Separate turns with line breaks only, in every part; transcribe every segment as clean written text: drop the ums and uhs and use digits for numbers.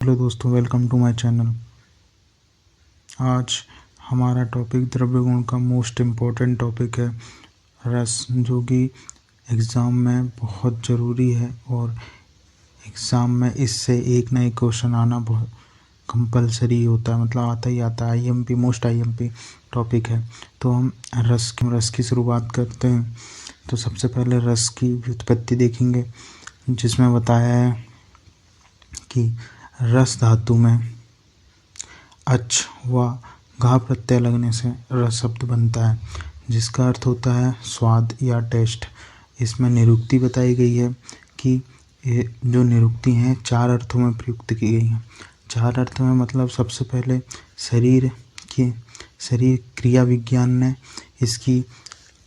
Hello दोस्तों, welcome to my channel. आज हमारा टॉपिक द्रव्य गुण का मोस्ट इम्पोर्टेंट टॉपिक है रस, जो कि एग्ज़ाम में बहुत ज़रूरी है और एग्ज़ाम में इससे एक ना एक क्वेश्चन आना बहुत कंपलसरी होता है, मतलब आता ही आता है। आईएमपी मोस्ट आईएमपी टॉपिक है। तो हम रस की शुरुआत करते हैं। तो सबसे पहले रस की व्युत्पत्ति देखेंगे, जिसमें बताया है कि रस धातु में अच व घा प्रत्यय लगने से रस शब्द बनता है, जिसका अर्थ होता है स्वाद या टेस्ट। इसमें निरुक्ति बताई गई है कि ये जो निरुक्ति हैं 4 अर्थों में प्रयुक्त की गई हैं। 4 अर्थ में मतलब सबसे पहले शरीर क्रिया विज्ञान ने इसकी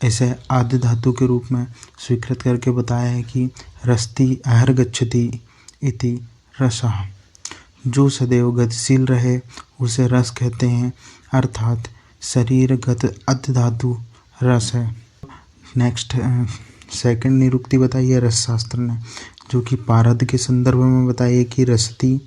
ऐसे आद्य धातु के रूप में स्वीकृत करके बताया है कि रस्ति अहर गच्छति इति रसः, जो सदैव गतिशील रहे उसे रस कहते हैं, अर्थात शरीरगत अद्य धातु रस है। नेक्स्ट सेकंड निरुक्ति बताई है रस शास्त्र ने, जो कि पारद के संदर्भ में बताई है कि रसति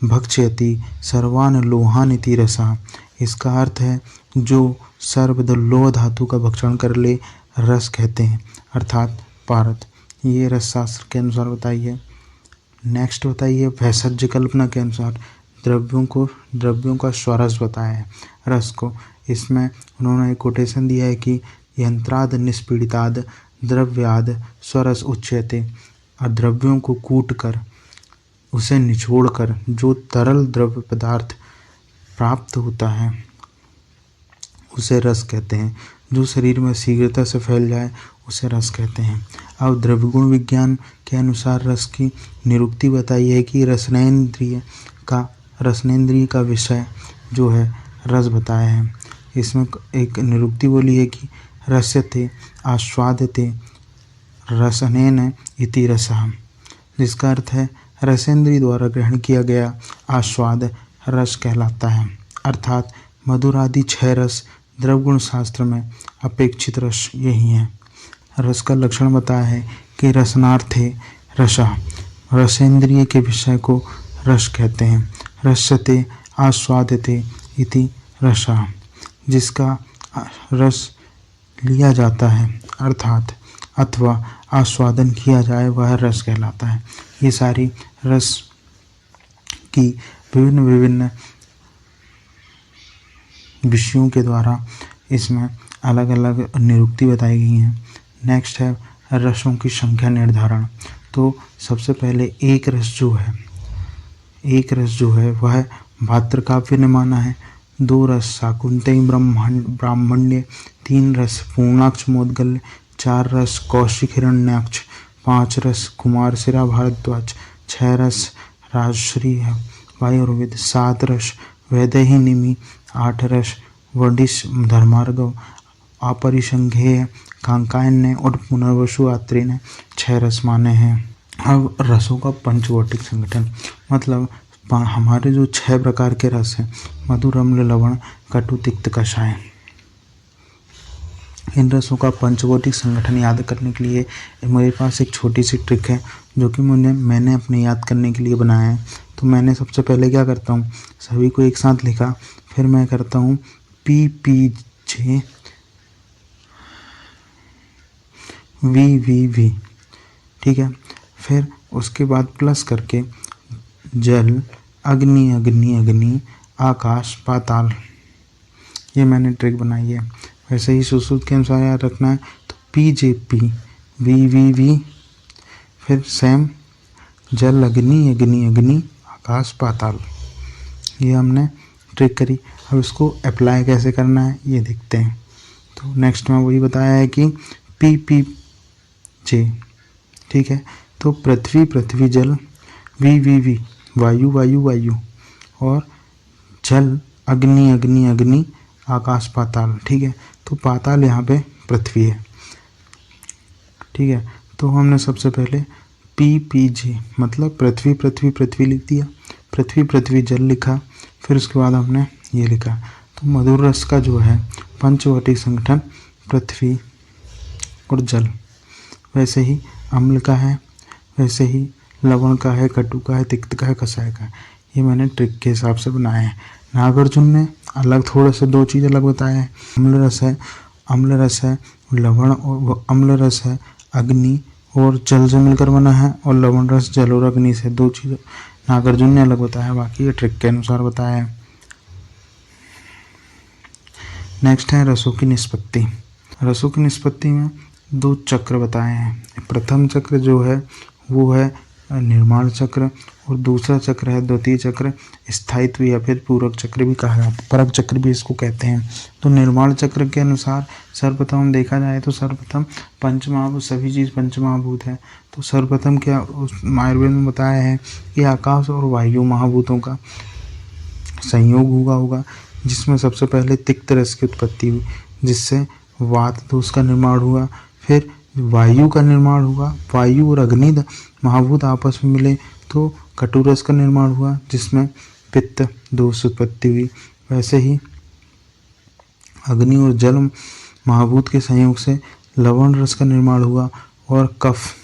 भक्षयति सर्वान लोहान इति रसः। इसका अर्थ है जो सर्वद लोह धातु का भक्षण कर ले रस कहते हैं, अर्थात पारद। ये रस शास्त्र के अनुसार बताई है। नेक्स्ट बताइए वैसर्ज्य कल्पना के अनुसार द्रव्यों का स्वरस बताया है रस को। इसमें उन्होंने एक कोटेशन दिया है कि यंत्राद निष्पीड़िताद द्रव्याद स्वरस उच्यते, और द्रव्यों को कूट कर उसे निचोड़ कर जो तरल द्रव्य पदार्थ प्राप्त होता है उसे रस कहते हैं। जो शरीर में शीघ्रता से फैल जाए उसे रस कहते हैं। अब द्रव्यगुण विज्ञान के अनुसार रस की निरुक्ति बताई है कि रसनेन्द्रिय का विषय जो है रस बताया है। इसमें एक निरुक्ति बोली है कि रस्यते आस्वाद्यते रसनेन इति रसः, जिसका अर्थ है रसेंद्रिय द्वारा ग्रहण किया गया आस्वाद रस कहलाता है, अर्थात मधुर आदि 6 रस द्रव्यगुण शास्त्र में अपेक्षित रस यही है। रस का लक्षण बताया है कि रसनार्थे रसः, रसेंद्रिय के विषय को रस कहते हैं। रस्यते आस्वाद्यते इति रसः, जिसका रस लिया जाता है अर्थात अथवा आस्वादन किया जाए वह रस कहलाता है। ये सारी रस की विभिन्न विषयों के द्वारा इसमें अलग अलग निरुक्ति बताई गई हैं। नेक्स्ट है रसों की संख्या निर्धारण। तो सबसे पहले एक रस जो है वह भाद्रकाव्य ने माना है। 2 रस शाकुंतई ब्राह्मण्य, 3 रस पूर्णाक्ष मोदगल्य, 4 रस कौशिक हिरण्याक्ष, 5 रस कुमारशिरा भारद्वाज, 6 रस राजश्री वायुर्वेद, 7 रस वैदेही निमि, 8 रस वडिश धर्मार्गव अपरिसंघेय कांकायन और पुनर्वसु आत्री ने 6 रस माने हैं। अब रसों का पंचवोटिक संगठन, मतलब हमारे जो 6 प्रकार के रस हैं मधुर अम्ल लवण कटु तिक्त कषाय, इन रसों का पंचवोटिक संगठन याद करने के लिए मेरे पास एक छोटी सी ट्रिक है जो कि मैंने अपने याद करने के लिए बनाया है। तो मैंने सबसे पहले क्या करता हूँ, सभी को एक साथ लिखा, फिर मैं करता हूँ PPJ VVV, ठीक है। फिर उसके बाद प्लस करके जल अग्नि अग्नि अग्नि आकाश पाताल, ये मैंने ट्रिक बनाई है। वैसे ही सुश्रुत के अनुसार याद रखना है। तो PJP VVV, फिर सेम जल अग्नि अग्नि अग्नि आकाश पाताल, ये हमने ट्रिक करी। अब इसको अप्लाई कैसे करना है ये देखते हैं। तो नेक्स्ट में वही बताया है कि PPJ, ठीक है। तो पृथ्वी जल, VVV वायु वायु वायु, और जल अग्नि अग्नि अग्नि आकाश पाताल, ठीक है। तो पाताल यहाँ पे पृथ्वी है, ठीक है। तो हमने सबसे पहले PPJ मतलब पृथ्वी लिख दिया, पृथ्वी जल लिखा, फिर उसके बाद हमने ये लिखा। तो मधुर रस का जो है पंचवटी संगठन पृथ्वी और जल, वैसे ही अम्ल का है, वैसे ही लवण का है, कटु का है, तिक्त का है, कषाय का है। ये मैंने ट्रिक के हिसाब से बनाया है। नागार्जुन ने अलग थोड़ा सा 2 चीज़ अलग बताया है। अम्ल रस है लवण, और अम्ल रस है अग्नि और जल से मिलकर बना है, और लवण रस जल और अग्नि से। 2 चीज़ नागार्जुन ने अलग बताया, बाकी ये ट्रिक के अनुसार बताया है। नेक्स्ट है रसों की निष्पत्ति। रसों की निष्पत्ति में 2 चक्र बताए हैं। प्रथम चक्र जो है वो है निर्माण चक्र, और दूसरा चक्र है द्वितीय चक्र, स्थायित्व या फिर पूरक चक्र भी कहा जाता है, परक चक्र भी इसको कहते हैं। तो निर्माण चक्र के अनुसार सर्वप्रथम देखा जाए तो सर्वप्रथम पंचमहाभूत, सभी चीज़ पंचमहाभूत है। तो सर्वप्रथम क्या आयुर्वेद में बताया है कि आकाश और वायु महाभूतों का संयोग होगा, जिसमें सबसे पहले तिक्त रस की उत्पत्ति हुई, जिससे वात दोष का निर्माण हुआ। फिर वायु का निर्माण हुआ, वायु और अग्नि महाभूत आपस में मिले तो कटुरस का निर्माण हुआ, जिसमें पित्त दोष उत्पत्ति हुई। वैसे ही अग्नि और जल महाभूत के संयोग से लवण रस का निर्माण हुआ और कफ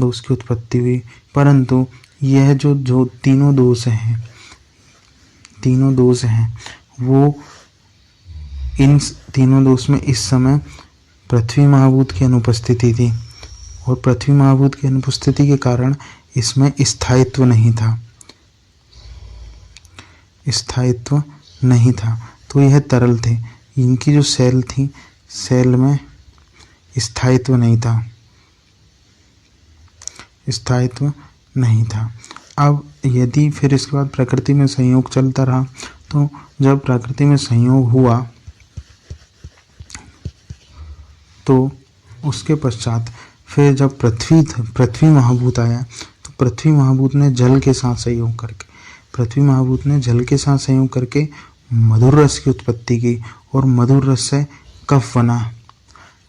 दोष की उत्पत्ति हुई। परंतु यह जो तीनों दोष हैं वो इन तीनों दोष में इस समय पृथ्वी महाभूत की अनुपस्थिति थी, और पृथ्वी महाभूत की अनुपस्थिति के कारण इसमें स्थायित्व नहीं था। तो यह तरल थे, इनकी जो सेल थी, सेल में स्थायित्व नहीं था। अब यदि फिर इसके बाद प्रकृति में संयोग चलता रहा, तो जब प्रकृति में संयोग हुआ तो उसके पश्चात फिर जब पृथ्वी महाभूत आया, तो पृथ्वी महाभूत ने जल के साथ संयोग करके मधुर रस की उत्पत्ति की, और मधुर रस से कफ बना।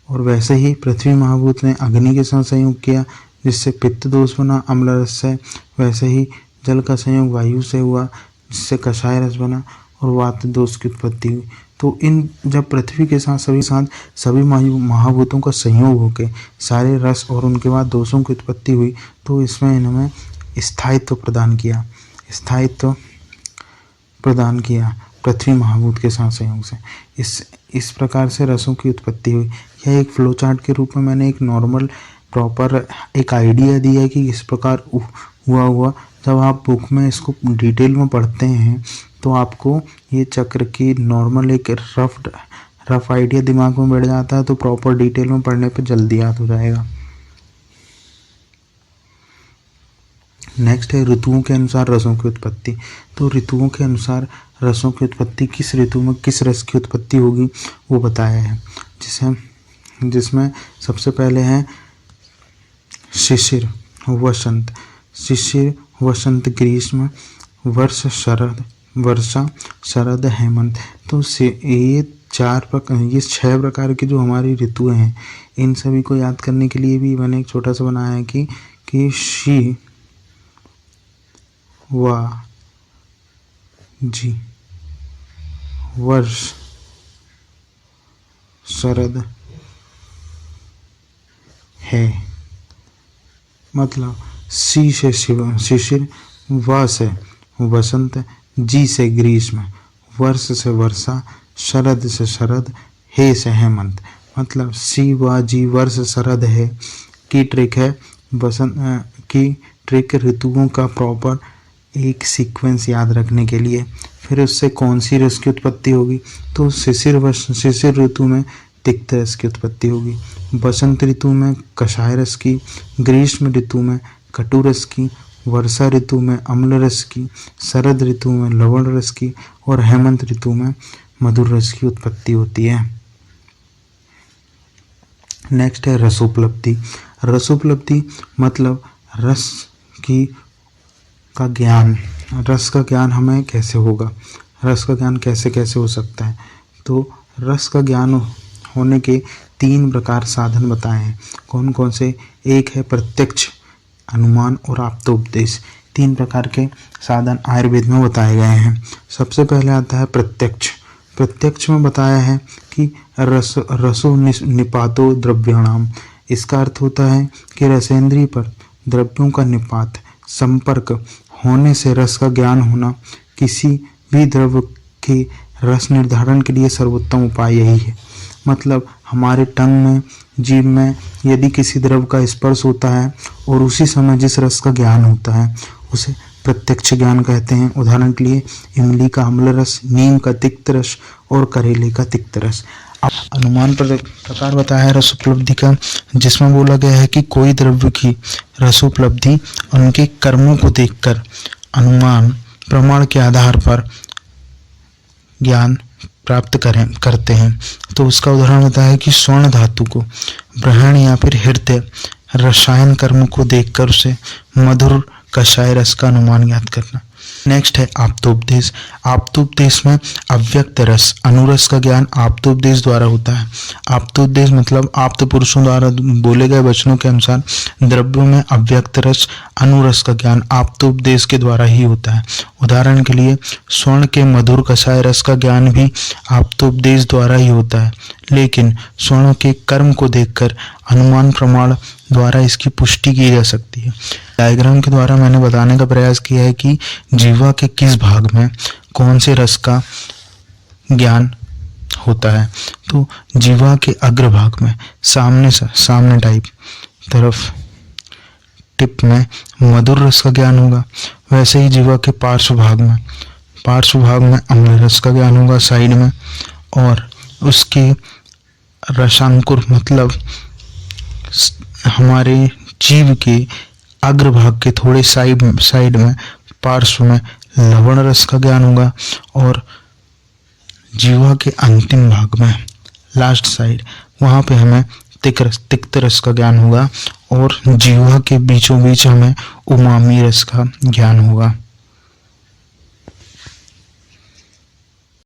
और वैसे ही पृथ्वी महाभूत ने अग्नि के साथ संयोग किया, जिससे पित्त दोष बना अम्ल रस से। वैसे ही जल का संयोग वायु से हुआ, जिससे कषाय रस बना और वात दोष की उत्पत्ति हुई। तो इन जब पृथ्वी के साथ सभी महाभूतों का संयोग होकर सारे रस और उनके बाद दोषों की उत्पत्ति हुई, तो इसमें इन्होंने स्थायित्व प्रदान किया पृथ्वी महाभूत के साथ संयोग से। इस प्रकार से रसों की उत्पत्ति हुई। यह एक फ्लो चार्ट के रूप में मैंने एक नॉर्मल प्रॉपर एक आइडिया दिया है कि इस प्रकार हुआ। जब आप बुक में इसको डिटेल में पढ़ते हैं तो आपको ये चक्र की नॉर्मल एक रफ आइडिया दिमाग में बैठ जाता है, तो प्रॉपर डिटेल में पढ़ने पे जल्दी याद हो जाएगा। नेक्स्ट है ऋतुओं के अनुसार रसों की उत्पत्ति। तो ऋतुओं के अनुसार रसों की उत्पत्ति, किस ऋतु में किस रस की उत्पत्ति होगी वो बताया है, जिसमें सबसे पहले है शिशिर वसंत ग्रीष्म, वर्षा शरद हेमंत। तो ये 6 प्रकार की जो हमारी ऋतुएं हैं, इन सभी को याद करने के लिए भी मैंने एक छोटा सा बनाया है कि शी वा जी वर्ष शरद है, मतलब सी से शिशिर, व से वसंत, जी से ग्रीष्म, वर्ष से वर्षा, शरद से शरद, हे से हेमंत। मतलब सी व जी वर्ष शरद है की ट्रिक है ऋतुओं का प्रॉपर एक सीक्वेंस याद रखने के लिए। फिर उससे कौन सी रस की उत्पत्ति होगी, तो शिशिर ऋतु में तिक्त रस की उत्पत्ति होगी, बसंत ऋतु में कषाय रस की, ग्रीष्म ऋतु में कटु रस की, वर्षा ऋतु में अम्ल रस की, शरद ऋतु में लवण रस की, और हेमंत ऋतु में मधुर रस की उत्पत्ति होती है। नेक्स्ट है रसोपलब्धि। रसोपलब्धि मतलब रस का ज्ञान हमें कैसे होगा, रस का ज्ञान कैसे हो सकता है। तो रस का ज्ञान होने के 3 प्रकार साधन बताए हैं। कौन कौन से? एक है प्रत्यक्ष, अनुमान और आप्तोपदेश। 3 प्रकार के साधन आयुर्वेद में बताए गए हैं। सबसे पहले आता है प्रत्यक्ष में बताया है कि रसो निपातो द्रव्याणाम। इसका अर्थ होता है कि रसेंद्रिय पर द्रव्यों का निपात संपर्क होने से रस का ज्ञान होना। किसी भी द्रव्य के रस निर्धारण के लिए सर्वोत्तम उपाय यही है। मतलब हमारे टंग में, जीभ में यदि किसी द्रव्य का स्पर्श होता है और उसी समय जिस रस का ज्ञान होता है उसे प्रत्यक्ष ज्ञान कहते हैं। उदाहरण के लिए इमली का अम्ल रस, नीम का तिक्त रस और करेले का तिक्त रस। अनुमान प्रकार बताया है रस उपलब्धि का, जिसमें बोला गया है कि कोई द्रव्य की रसोपलब्धि उनके कर्मों को देखकर अनुमान प्रमाण के आधार पर ज्ञान प्राप्त करते हैं। तो उसका उदाहरण बताया है कि स्वर्ण धातु को ब्रहण या फिर हृदय रसायन कर्म को देखकर उसे मधुर कषाय रस का अनुमान ज्ञात करना। नेक्स्ट है आप्तोपदेश। आप्तोपदेश में अव्यक्त रस अनुरस का ज्ञान आप्तोपदेश द्वारा होता है। आप्तोपदेश मतलब आप्त पुरुषों द्वारा बोले गए वचनों के अनुसार द्रव्यों में अव्यक्त रस अनुरस का ज्ञान आप्तोपदेश के द्वारा ही होता है। उदाहरण के लिए स्वर्ण के मधुर कषाय रस का ज्ञान भी आप्तोपदेश द्वारा ही होता है, लेकिन स्वर्ण के कर्म को देखकर अनुमान प्रमाण द्वारा इसकी पुष्टि की जा सकती है। डायग्राम के द्वारा मैंने बताने का प्रयास किया है कि जीवा के किस भाग में कौन से रस का ज्ञान होता है। तो जीवा के अग्रभाग में सामने टाइप तरफ टिप में मधुर रस का ज्ञान होगा। वैसे ही जीवा के पार्श्व भाग में अम्ल रस का ज्ञान होगा साइड में, और उसके रसांकुर मतलब हमारे जीव के अग्रभाग के थोड़े साइड में पार्श्व में लवण रस का ज्ञान होगा, और जीवा के अंतिम भाग में लास्ट साइड वहाँ पे हमें तिक्त रस का ज्ञान होगा, और जीवा के बीचों बीच हमें उमामी रस का ज्ञान होगा।